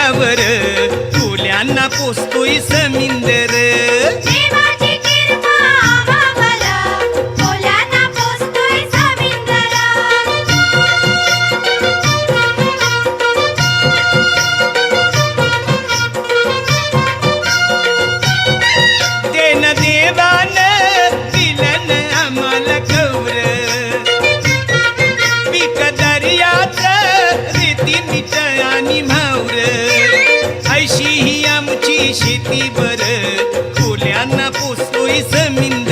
किनाऱ्यावर कोल्यांना पोचतोय समिंदर. देवाची कृपा आम्हावर, कोल्यांना पोचतोय समिंदर. देन देवान दिलन आम्हाला कौर, पीक दर्यात रेती मीठ आणि म्हावर. ऐशी ही आमची शेती बर, कोल्यांना पोचतोय समिंदर.